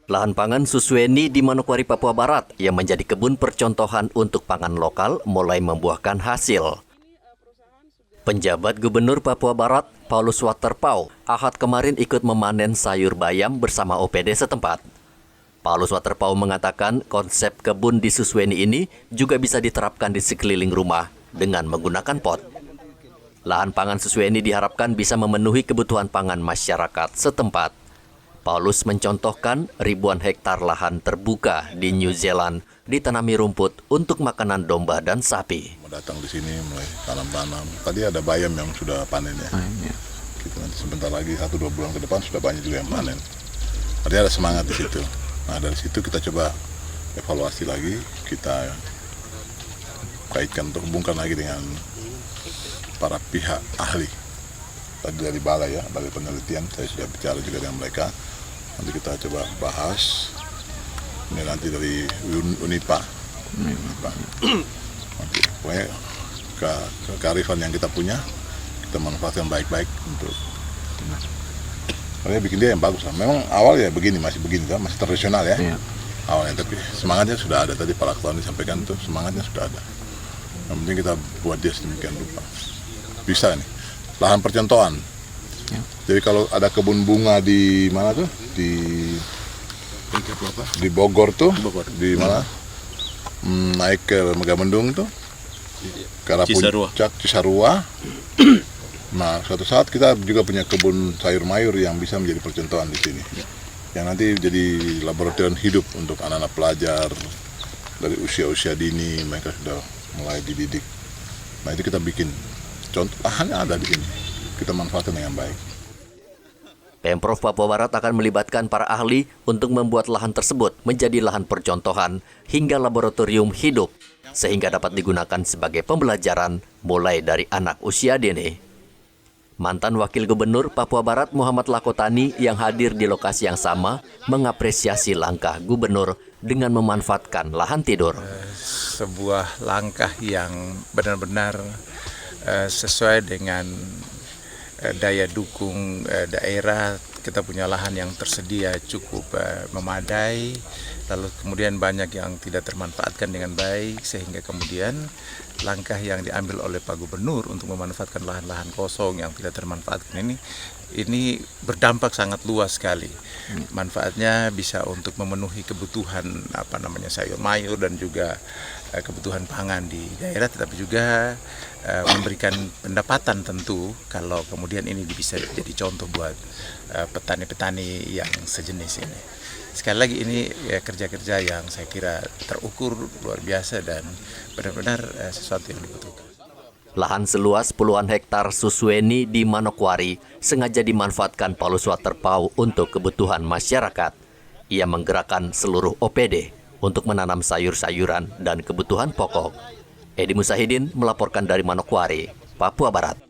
Lahan pangan Susweni di Manokwari, Papua Barat yang menjadi kebun percontohan untuk pangan lokal mulai membuahkan hasil. Penjabat Gubernur Papua Barat, Paulus Waterpauw, Ahad kemarin ikut memanen sayur bayam bersama OPD setempat. Paulus Waterpauw mengatakan konsep kebun di Susweni ini juga bisa diterapkan di sekeliling rumah dengan menggunakan pot. Lahan pangan Susweni diharapkan bisa memenuhi kebutuhan pangan masyarakat setempat. Paulus mencontohkan ribuan hektar lahan terbuka di New Zealand ditanami rumput untuk makanan domba dan sapi. Mau datang di sini mulai tanam-tanam. Tadi ada bayam yang sudah panen ya. Kita nanti sebentar lagi 1-2 bulan ke depan sudah banyak juga yang panen. Tadi ada semangat di situ. Nah dari situ kita coba evaluasi lagi, kita kaitkan untuk hubungkan lagi dengan para pihak ahli. Tadi dari balai ya, balai penelitian, saya sudah bicara juga dengan mereka. Nanti kita coba bahas. Ini nanti dari Unipa. Nanti pokoknya kearifan yang kita punya, kita manfaatkan baik-baik untuk makanya bikin dia yang bagus lah. Memang awal ya begini, masih kan, masih tradisional ya. Awalnya, tapi semangatnya sudah ada. Tadi Pak Laktuan disampaikan itu semangatnya sudah ada. Yang penting kita buat dia sedemikian rupa. Bisa nih, lahan percontohan. Jadi kalau ada kebun bunga di mana tuh? Di Bogor tuh, di mana? Naik ke Megamendung tuh, ke arah Puncak, Cisarua. Nah, suatu saat kita juga punya kebun sayur mayur yang bisa menjadi percontohan di sini. Yang nanti jadi laboratorium hidup untuk anak-anak pelajar dari usia-usia dini, mereka sudah mulai dididik. Nah, itu kita bikin contoh, lahannya ada di sini. Kita manfaatkan dengan baik. Pemprov Papua Barat akan melibatkan para ahli untuk membuat lahan tersebut menjadi lahan percontohan hingga laboratorium hidup, sehingga dapat digunakan sebagai pembelajaran mulai dari anak usia dini. Mantan Wakil Gubernur Papua Barat Muhammad Lakotani yang hadir di lokasi yang sama mengapresiasi langkah Gubernur dengan memanfaatkan lahan tidur. Sebuah langkah yang benar-benar sesuai dengan daya dukung daerah. Kita punya lahan yang tersedia cukup memadai, lalu kemudian banyak yang tidak termanfaatkan dengan baik, sehingga kemudian langkah yang diambil oleh Pak Gubernur untuk memanfaatkan lahan-lahan kosong yang tidak termanfaatkan ini berdampak sangat luas sekali. Manfaatnya bisa untuk memenuhi kebutuhan sayur mayur dan juga kebutuhan pangan di daerah, tetapi juga memberikan pendapatan tentu kalau kemudian ini bisa jadi contoh buat petani-petani yang sejenis ini. Sekali lagi ini kerja-kerja yang saya kira terukur, luar biasa, dan benar-benar sesuatu yang dibutuhkan. Lahan seluas puluhan hektar Susweni di Manokwari sengaja dimanfaatkan Paulus Waterpauw untuk kebutuhan masyarakat. Ia menggerakkan seluruh OPD untuk menanam sayur-sayuran dan kebutuhan pokok. Edi Musahidin melaporkan dari Manokwari, Papua Barat.